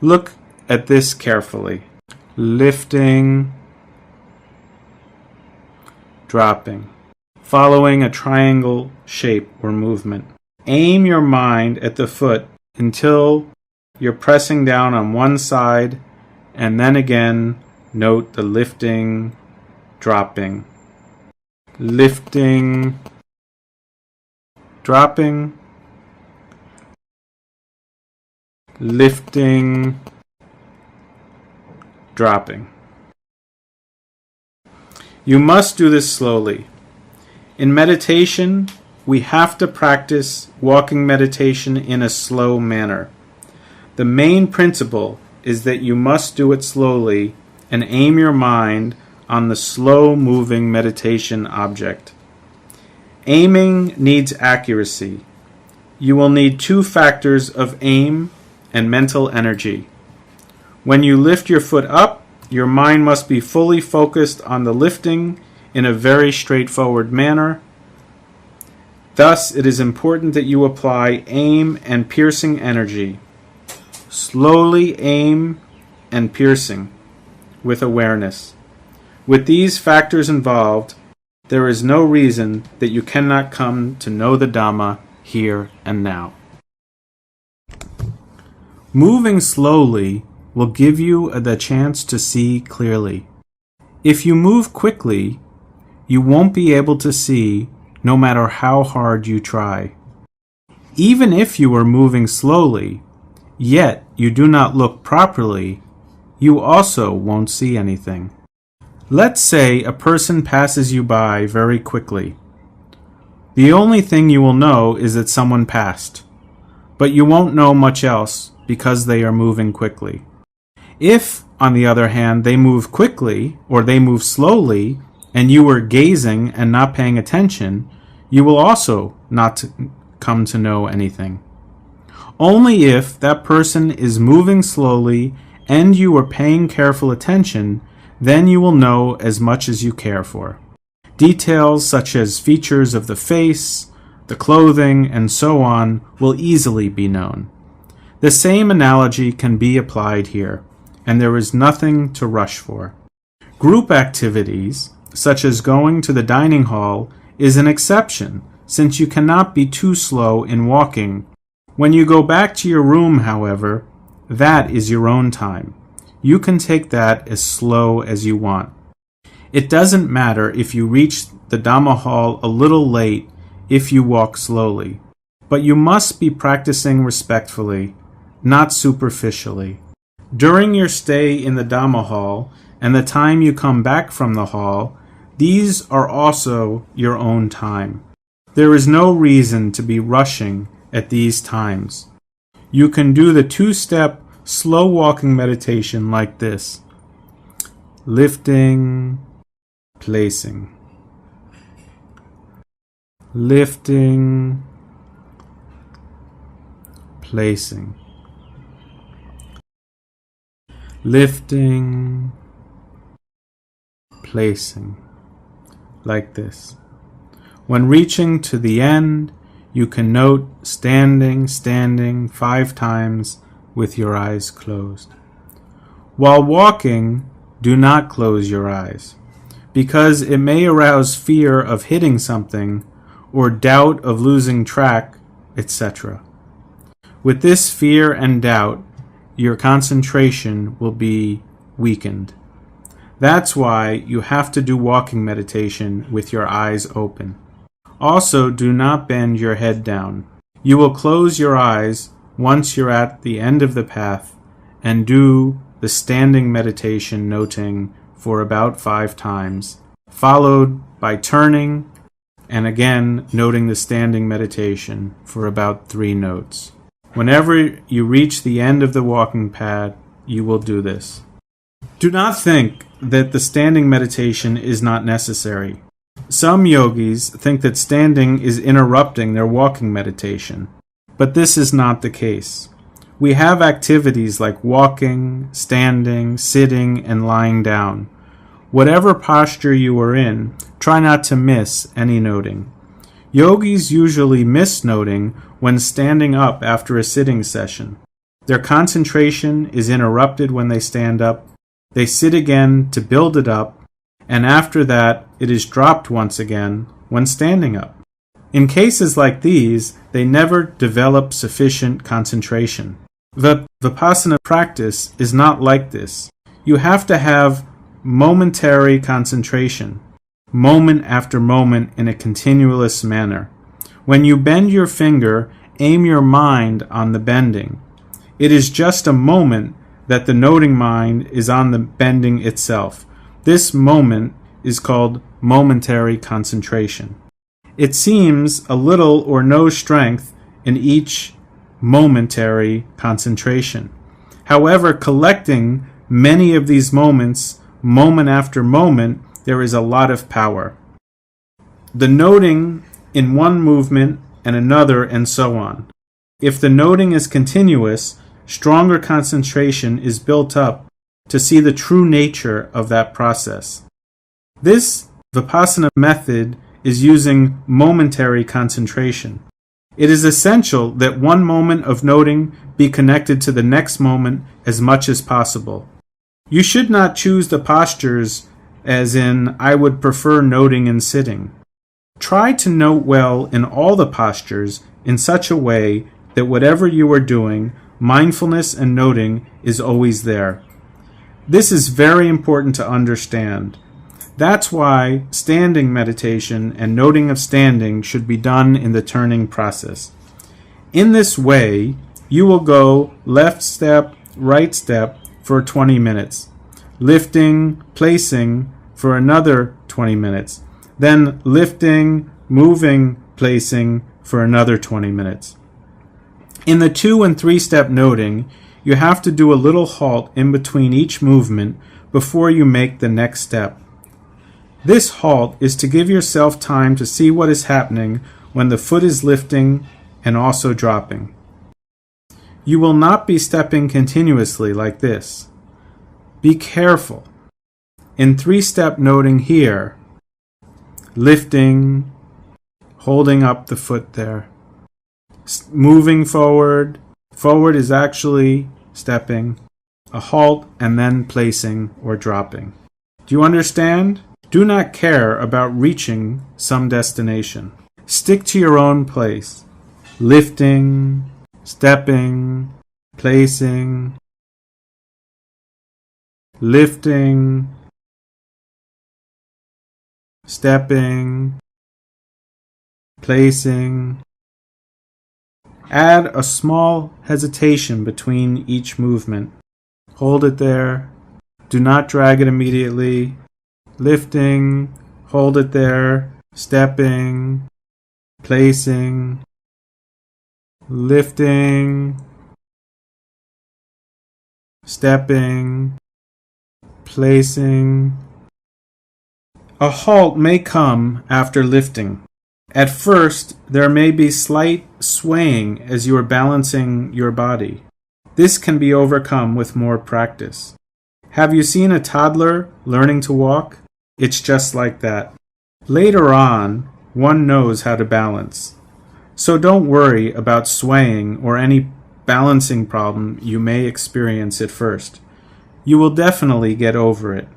Look at this carefully. Lifting, dropping, following a triangle shape or movement. Aim your mind at the foot until you're pressing down on one side, and then again note the lifting, dropping. Lifting, dropping, lifting, dropping. You must do this slowly. In meditation, we have to practice walking meditation in a slow manner. The main principle is that you must do it slowly and aim your mind on the slow-moving meditation object. Aiming needs accuracy. You will need 2 factors of aim and mental energy. When you lift your foot up, your mind must be fully focused on the lifting in a very straightforward manner. Thus, it is important that you apply aim and piercing energy. Slowly aim and piercing with awareness. With these factors involved, there is no reason that you cannot come to know the Dhamma here and now. Moving slowly will give you the chance to see clearly. If you move quickly, you won't be able to see no matter how hard you try. Even if you are moving slowly, yet you do not look properly, you also won't see anything. Let's say a person passes you by very quickly. The only thing you will know is that someone passed, but you won't know much else because they are moving quickly. If, on the other hand, they move quickly or they move slowly and you were gazing and not paying attention, you will also not come to know anything. Only if that person is moving slowly and you are paying careful attention, then you will know as much as you care for. Details such as features of the face, the clothing, and so on will easily be known. The same analogy can be applied here, and there is nothing to rush for. Group activities, such as going to the dining hall, is an exception, since you cannot be too slow in walking. When you go back to your room, however, that is your own time. You can take that as slow as you want. It doesn't matter if you reach the Dhamma hall a little late if you walk slowly, but you must be practicing respectfully, not superficially. During your stay in the Dhamma hall and the time you come back from the hall, these are also your own time. There is no reason to be rushing at these times. You can do the 2-step slow walking meditation like this. Lifting, placing. Lifting, placing. Lifting, placing. Like this. When reaching to the end, you can note standing, standing 5 times with your eyes closed. While walking, do not close your eyes, because it may arouse fear of hitting something or doubt of losing track, etc. With this fear and doubt, your concentration will be weakened. That's why you have to do walking meditation with your eyes open. Also, do not bend your head down. You will close your eyes once you're at the end of the path and do the standing meditation noting for about 5 times, followed by turning and again noting the standing meditation for about 3 notes. Whenever you reach the end of the walking pad, you will do this. Do not think that the standing meditation is not necessary. Some yogis think that standing is interrupting their walking meditation, but this is not the case. We have activities like walking, standing, sitting, and lying down. Whatever posture you are in, try not to miss any noting. Yogis usually miss noting when standing up after a sitting session. Their concentration is interrupted when they stand up. They sit again to build it up, and after that it is dropped once again when standing up. In cases like these, they never develop sufficient concentration. The Vipassana practice is not like this. You have to have momentary concentration, moment after moment in a continuous manner. When you bend your finger, aim your mind on the bending. It is just a moment that the noting mind is on the bending itself. This moment is called momentary concentration. It seems a little or no strength in each momentary concentration. However, collecting many of these moments, moment after moment, there is a lot of power. The noting in one movement and another, and so on. If the noting is continuous, stronger concentration is built up to see the true nature of that process. This Vipassana method is using momentary concentration. It is essential that one moment of noting be connected to the next moment as much as possible. You should not choose the postures as in, I would prefer noting and sitting. Try to note well in all the postures in such a way that whatever you are doing, mindfulness and noting is always there. This is very important to understand. That's why standing meditation and noting of standing should be done in the turning process. In this way, you will go left step, right step for 20 minutes, lifting, placing for another 20 minutes, then lifting, moving, placing for another 20 minutes. In the 2 and 3 step noting, you have to do a little halt in between each movement before you make the next step. This halt is to give yourself time to see what is happening when the foot is lifting and also dropping. You will not be stepping continuously like this. Be careful. In 3-step noting here, lifting, holding up the foot there, moving forward. Forward is actually stepping, a halt, and then placing or dropping. Do you understand? Do not care about reaching some destination. Stick to your own place. Lifting, stepping, placing, lifting, stepping, placing. Add a small hesitation between each movement. Hold it there. Do not drag it immediately. Lifting, hold it there, stepping, placing, lifting, stepping, placing. A halt may come after lifting. At first, there may be slight swaying as you are balancing your body. This can be overcome with more practice. Have you seen a toddler learning to walk? It's just like that. Later on, one knows how to balance. So don't worry about swaying or any balancing problem you may experience at first. You will definitely get over it.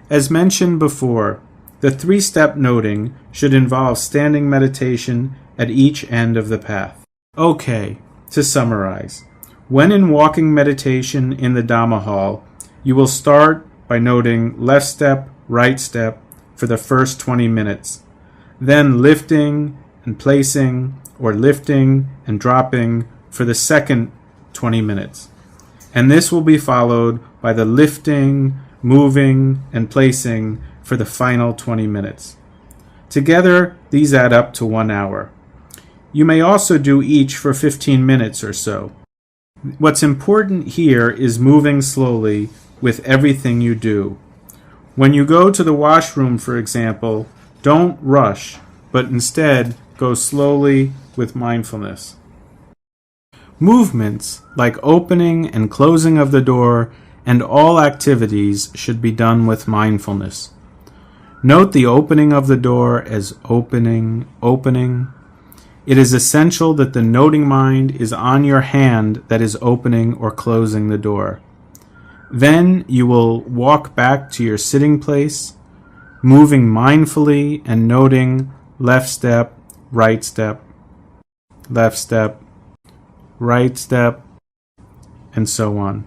As mentioned before, the 3-step noting should involve standing meditation at each end of the path. Okay, to summarize. When in walking meditation in the Dhamma hall, you will start by noting left step, right step for the first 20 minutes, then lifting and placing or lifting and dropping for the second 20 minutes. And this will be followed by the lifting, moving, and placing for the final 20 minutes. Together, these add up to 1 hour. You may also do each for 15 minutes or so. What's important here is moving slowly with everything you do. When you go to the washroom, for example, don't rush, but instead go slowly with mindfulness. Movements like opening and closing of the door and all activities should be done with mindfulness. Note the opening of the door as opening, opening, It is essential that the noting mind is on your hand that is opening or closing the door. Then you will walk back to your sitting place, moving mindfully and noting left step, right step, left step, right step, and so on.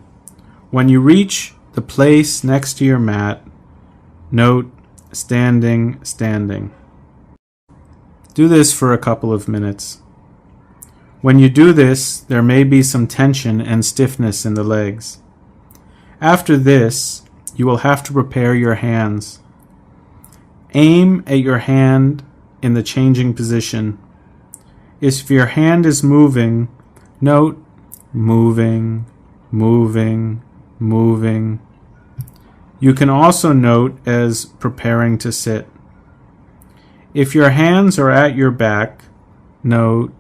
When you reach the place next to your mat, note standing, standing. Do this for a couple of minutes. When you do this, there may be some tension and stiffness in the legs. After this, you will have to prepare your hands. Aim at your hand in the changing position. If your hand is moving, note moving, moving, moving. You can also note as preparing to sit. If your hands are at your back, note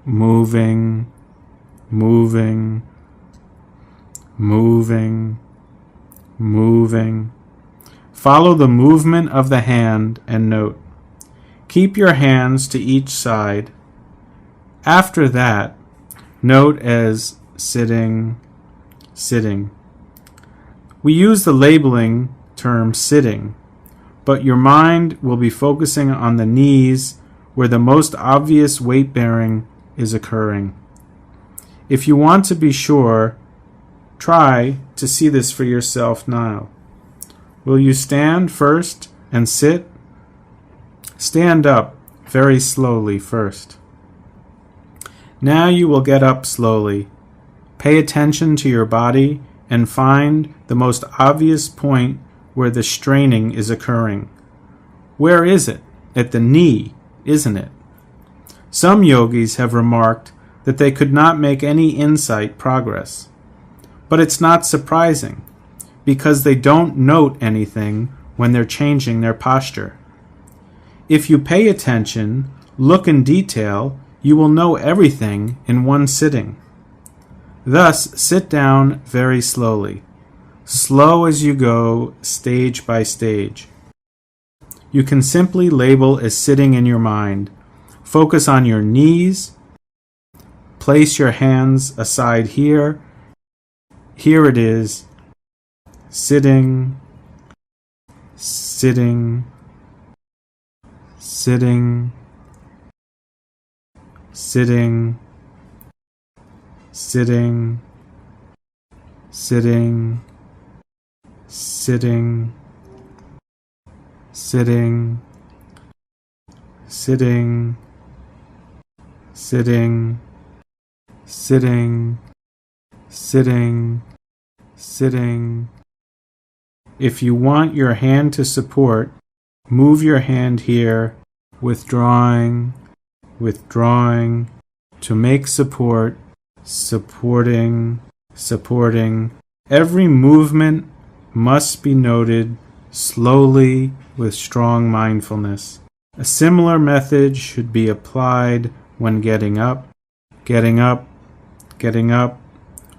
moving, moving, moving, moving. Follow the movement of the hand and note. Keep your hands to each side. After that, note as sitting, sitting. We use the labeling term sitting, but your mind will be focusing on the knees where the most obvious weight bearing is occurring. If you want to be sure, try to see this for yourself now. Will you stand first and sit? Stand up very slowly first. Now you will get up slowly. Pay attention to your body and find the most obvious point where the straining is occurring. Where is it? At the knee, isn't it? Some yogis have remarked that they could not make any insight progress. But it's not surprising, because they don't note anything when they're changing their posture. If you pay attention, look in detail, you will know everything in one sitting. Thus, sit down very slowly, slow as you go, stage by stage. You can simply label as sitting in your mind. Focus on your knees. Place your hands aside here. Here it is. Sitting, sitting, sitting, sitting, sitting, sitting, sitting, sitting, sitting, sitting, sitting, sitting, sitting. If you want your hand to support, move your hand here, withdrawing, withdrawing, to make support, supporting, supporting. Every movement must be noted slowly with strong mindfulness. A similar method should be applied when getting up, getting up, getting up,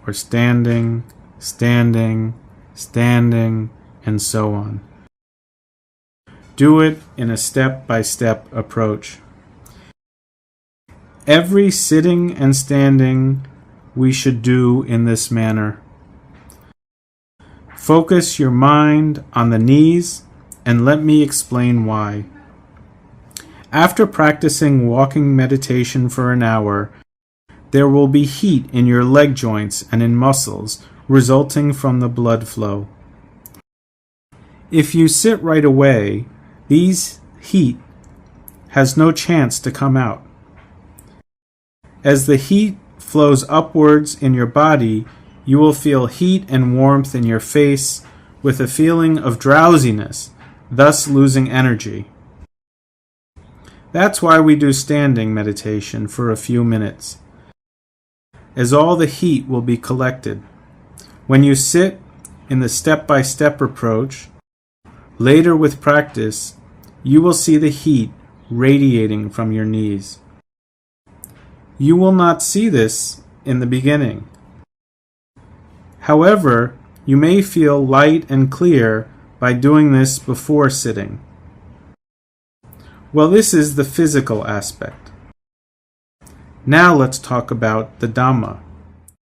or standing, standing, standing, and so on. Do it in a step-by-step approach. Every sitting and standing we should do in this manner. Focus your mind on the knees, and let me explain why. After practicing walking meditation for an hour, there will be heat in your leg joints and in muscles resulting from the blood flow. If you sit right away, these heat has no chance to come out. As the heat flows upwards in your body, you will feel heat and warmth in your face with a feeling of drowsiness, thus losing energy. That's why we do standing meditation for a few minutes, as all the heat will be collected. When you sit in the step-by-step approach, later with practice, you will see the heat radiating from your knees. You will not see this in the beginning. However, you may feel light and clear by doing this before sitting. Well, this is the physical aspect. Now let's talk about the Dhamma.